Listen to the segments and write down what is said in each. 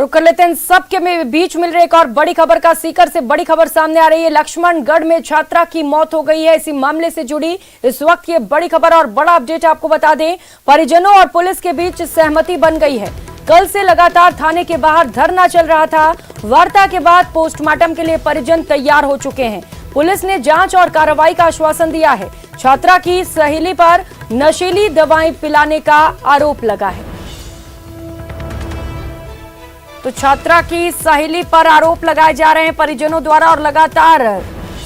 रुक कर लेते हैं। सब के बीच मिल रही एक और बड़ी खबर का सीकर से बड़ी खबर सामने आ रही है। लक्ष्मणगढ़ में छात्रा की मौत हो गई है। इसी मामले से जुड़ी इस वक्त ये बड़ी खबर और बड़ा अपडेट आपको बता दें। परिजनों और पुलिस के बीच सहमति बन गई है। कल से लगातार थाने के बाहर धरना चल रहा था। वार्ता के बाद पोस्टमार्टम के लिए परिजन तैयार हो चुके हैं। पुलिस ने जांच और कार्रवाई का आश्वासन दिया है। छात्रा की सहेली पर नशीली दवाएं पिलाने का आरोप लगा है। तो छात्रा की सहेली पर आरोप लगाए जा रहे हैं परिजनों द्वारा और लगातार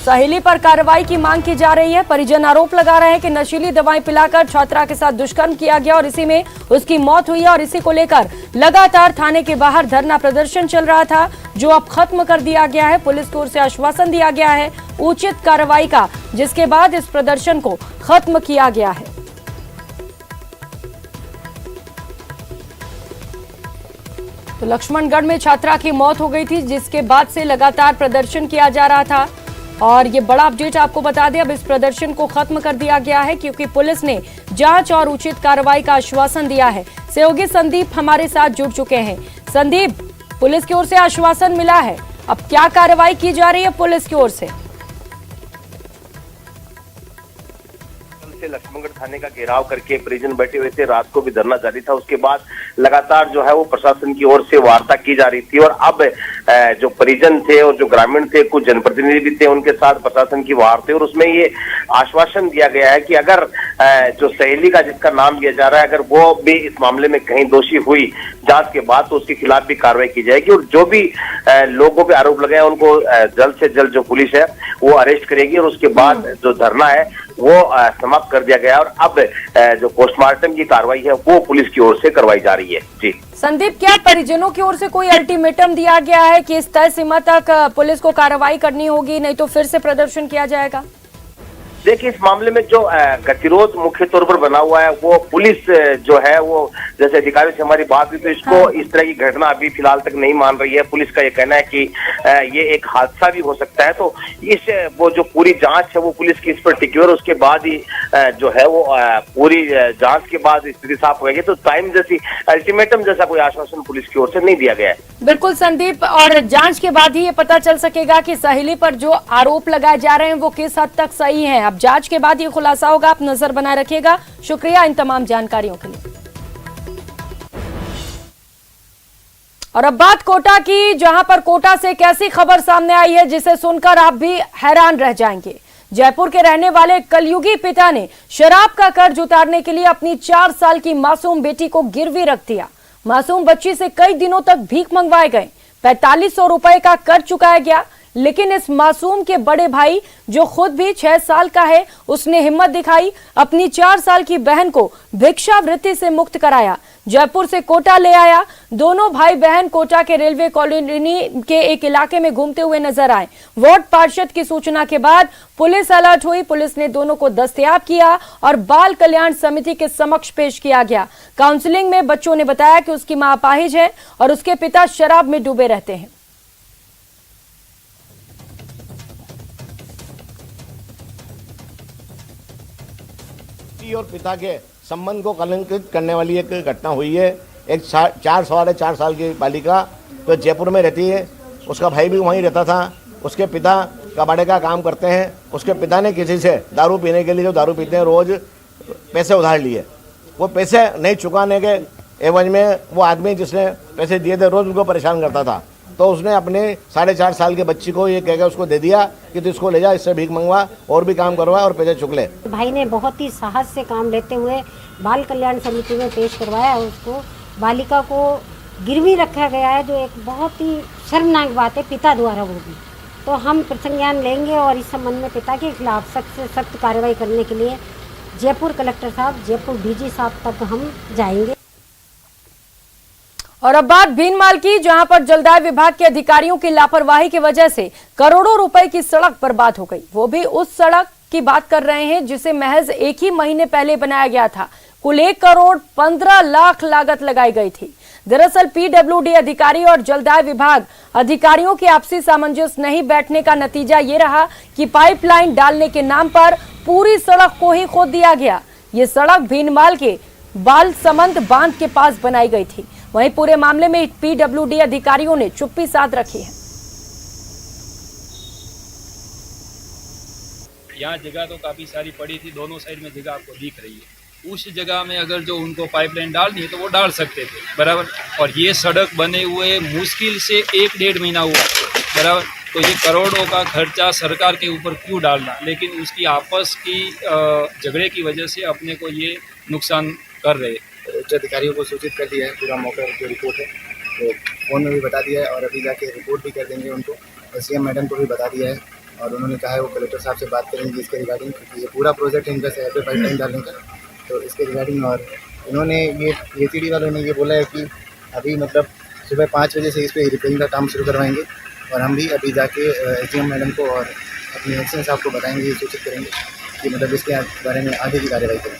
सहेली पर कार्रवाई की मांग की जा रही है। परिजन आरोप लगा रहे हैं कि नशीली दवाएं पिलाकर छात्रा के साथ दुष्कर्म किया गया और इसी में उसकी मौत हुई है और इसी को लेकर लगातार थाने के बाहर धरना प्रदर्शन चल रहा था, जो अब खत्म कर दिया गया है। पुलिस की ओर से आश्वासन दिया गया है उचित कार्रवाई का, जिसके बाद इस प्रदर्शन को खत्म किया गया है। तो लक्ष्मणगढ़ में छात्रा की मौत हो गई थी, जिसके बाद से लगातार प्रदर्शन किया जा रहा था और ये बड़ा अपडेट आपको बता दें। अब इस प्रदर्शन को खत्म कर दिया गया है क्योंकि पुलिस ने जांच और उचित कार्रवाई का आश्वासन दिया है। सहयोगी संदीप हमारे साथ जुड़ चुके हैं। संदीप, पुलिस की ओर से आश्वासन मिला है, अब क्या कार्रवाई की जा रही है पुलिस की ओर से? लक्ष्मणगढ़ थाने का घेराव करके परिजन बैठे हुए थे। रात को भी धरना जारी था। उसके बाद लगातार जो है वो प्रशासन की ओर से वार्ता की जा रही थी और अब जो परिजन थे और जो ग्रामीण थे, कुछ जनप्रतिनिधि भी थे, उनके साथ प्रशासन की वार्ता और उसमें ये आश्वासन दिया गया है कि अगर जो सहेली का जिसका नाम लिया जा रहा है, अगर वो भी इस मामले में कहीं दोषी हुई जांच के बाद तो उसके खिलाफ भी कार्रवाई की जाएगी और जो भी लोगों पे आरोप लगाए उनको जल्द से जल्द जो पुलिस है वो अरेस्ट करेगी और उसके बाद जो धरना है वो समाप्त कर दिया गया और अब जो पोस्टमार्टम की कार्रवाई है वो पुलिस की ओर से करवाई जा रही है। जी संदीप, क्या परिजनों की ओर से कोई अल्टीमेटम दिया गया है कि इस तय सीमा तक पुलिस को कार्रवाई करनी होगी, नहीं तो फिर से प्रदर्शन किया जाएगा? देखिए, इस मामले में जो गतिरोध मुख्य तौर पर बना हुआ है वो पुलिस जो है वो जैसे अधिकारियों से हमारी बात हुई तो इसको इस तरह की घटना अभी फिलहाल तक नहीं मान रही है। पुलिस का ये कहना है कि ये एक हादसा भी हो सकता है, तो इस वो जो पूरी जांच है वो पुलिस की इस पर टिकी और उसके बाद ही जो है वो पूरी जांच के बाद स्थिति साफ होगी। तो टाइम जैसी अल्टीमेटम जैसा कोई आश्वासन पुलिस की ओर से नहीं दिया गया है। बिल्कुल संदीप, और जांच के बाद ही ये पता चल सकेगा कि सहेली पर जो आरोप लगाए जा रहे हैं वो किस हद तक सही है। अब जांच के बाद ये खुलासा होगा। आप नजर बनाए रखिएगा। शुक्रिया इन तमाम जानकारियों के लिए। और अब बात कोटा की, जहां पर कोटा से एक ऐसी खबर सामने आई है जिसे सुनकर आप भी हैरान रह जाएंगे। जयपुर के रहने वाले कलयुगी पिता ने शराब का कर्ज उतारने के लिए अपनी 4 साल की मासूम बेटी को गिरवी रख दिया। मासूम बच्ची से कई दिनों तक भीख मंगवाए गए। 4500 रुपए का कर्ज चुकाया गया, लेकिन इस मासूम के बड़े भाई जो खुद भी 6 साल का है, उसने हिम्मत दिखाई, अपनी 4 साल की बहन को भिक्षावृत्ति से मुक्त कराया। जयपुर से कोटा ले आया। दोनों भाई बहन कोटा के रेलवे कॉलोनी के एक इलाके में घूमते हुए नजर आए। वार्ड पार्षद की सूचना के बाद पुलिस अलर्ट हुई। पुलिस ने दोनों को दस्तयाब किया और बाल कल्याण समिति के समक्ष पेश किया गया। काउंसलिंग में बच्चों ने बताया कि उसकी मां अपाहिज है और उसके पिता शराब में डूबे रहते हैं। और पिता के संबंध को कलंकित करने वाली एक घटना हुई है। एक 4 साल की बालिका तो जयपुर में रहती है, उसका भाई भी वहीं रहता था। उसके पिता कबाड़े का काम करते हैं। उसके पिता ने किसी से दारू पीने के लिए, जो दारू पीते हैं, रोज पैसे उधार लिए। वो पैसे नहीं चुकाने के एवज में वो आदमी जिसने पैसे दिए थे रोज उनको परेशान करता था। तो उसने अपने 4.5 साल के बच्ची को ये कहकर उसको दे दिया कि तू इसको ले जा, इससे भीख मंगवा और भी काम करवा और पैसे चुक ले। भाई ने बहुत ही साहस से काम लेते हुए बाल कल्याण समिति में पेश करवाया और उसको बालिका को गिरवी रखा गया है, जो एक बहुत ही शर्मनाक बात है पिता द्वारा। वो भी तो हम संज्ञान लेंगे और इस संबंध में पिता के खिलाफ सख्त से सख्त कार्रवाई करने के लिए जयपुर कलेक्टर साहब, जयपुर डीजी साहब तक हम जाएंगे। और अब बात भीनमाल की, जहां पर जलदाय विभाग के अधिकारियों की लापरवाही की वजह से करोड़ों रुपए की सड़क बर्बाद हो गई। वो भी उस सड़क की बात कर रहे हैं जिसे महज 1 ही महीने पहले बनाया गया था। कुल 1 करोड़ 15 लाख लागत लगाई गई थी। दरअसल पीडब्ल्यूडी अधिकारी और जलदाय विभाग अधिकारियों की आपसी सामंजस्य नहीं बैठने का नतीजा ये रहा कि पाइपलाइन डालने के नाम पर पूरी सड़क को ही खोद दिया गया। ये सड़क भीनमाल के बालसमंद बांध के पास बनाई गई थी। वहीं पूरे मामले में पीडब्ल्यूडी अधिकारियों ने चुप्पी साध रखी है। यहाँ जगह तो काफ़ी सारी पड़ी थी, दोनों साइड में जगह आपको दिख रही है। उस जगह में अगर जो उनको पाइपलाइन डालनी है तो वो डाल सकते थे, बराबर। और ये सड़क बने हुए मुश्किल से 1-1.5 महीना हुआ, बराबर। तो ये करोड़ों का खर्चा सरकार के ऊपर क्यों डालना, लेकिन उसकी आपस की झगड़े की वजह से अपने को ये नुकसान कर रहे हैं। उच्च अधिकारियों को सूचित कर दिया है, पूरा मौका जो रिपोर्ट है तो फ़ोन में भी बता दिया है और अभी जाके रिपोर्ट भी कर देंगे उनको। सीएम मैडम को भी बता दिया है और उन्होंने कहा है वो कलेक्टर साहब से बात करेंगे इसके रिगार्डिंग, क्योंकि ये पूरा प्रोजेक्ट है इनका शहर पे पाइपलाइन डालने का, तो इसके रिगार्डिंग। और इन्होंने ये एसीडी वालों ने ये बोला है कि अभी मतलब सुबह 5 बजे से इस पर रिपेयरिंग का काम शुरू करवाएंगे और हम भी अभी जाके एसडीएम मैडम को और अपने एक्शन साहब को बताएंगे, सूचित करेंगे कि मतलब इसके बारे में आगे की कार्रवाई करें।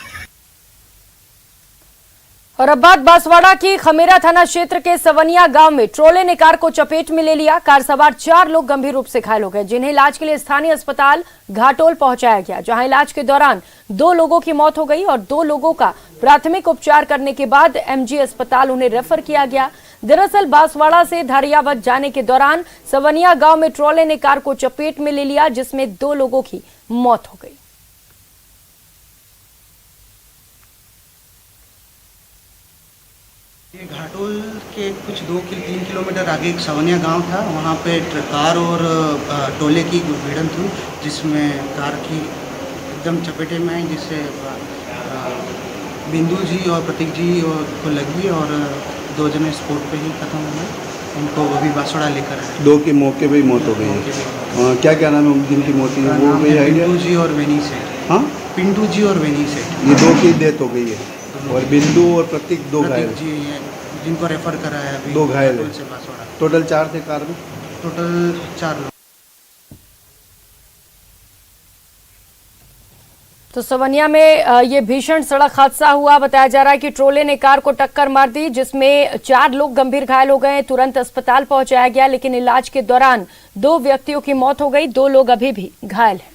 और अब बात बांसवाड़ा की खमेरा थाना क्षेत्र के सवनिया गांव में ट्रोले ने कार को चपेट में ले लिया। कार सवार 4 लोग गंभीर रूप से घायल हो गए, जिन्हें इलाज के लिए स्थानीय अस्पताल घाटोल पहुंचाया गया, जहां इलाज के दौरान 2 लोगों की मौत हो गई और 2 लोगों का प्राथमिक उपचार करने के बाद एमजी अस्पताल उन्हें रेफर किया गया। दरअसल बांसवाड़ा से धारियावत जाने के दौरान सवनिया गांव में ट्रोले ने कार को चपेट में ले लिया, जिसमें 2 लोगों की मौत हो गई। ये घाटोल के कुछ 2-3 किलोमीटर आगे एक सवनिया गांव था, वहाँ पे कार और टोले की भिड़ंत हुई, जिसमें कार की एकदम चपेटे में आई, जिससे बिंदु जी और प्रतीक जी को लगी और 2 जने स्पॉट पे ही खत्म हो गए। उनको अभी बांसवाड़ा लेकर आए। 2 की मौके पे ही मौत हो गई है। क्या नाम है जिनकी मौत हुई? वो भी है पिंटू जी और वेनी सेठ। हाँ, पिंटू जी और वेनी सेठ, ये 2 की डेथ हो गई है और बिंदु और प्रतीक 2 घायल जी हैं, जिनको रेफर करा है अभी 2 घायल घाटोल से बांसवाड़ा। टोटल 4 थे कार में, टोटल 4 लोग। तो सवनिया में ये भीषण सड़क हादसा हुआ। बताया जा रहा है कि ट्रोले ने कार को टक्कर मार दी, जिसमें 4 लोग गंभीर घायल हो गए। तुरंत अस्पताल पहुंचाया गया, लेकिन इलाज के दौरान 2 व्यक्तियों की मौत हो गई, 2 लोग अभी भी घायल हैं।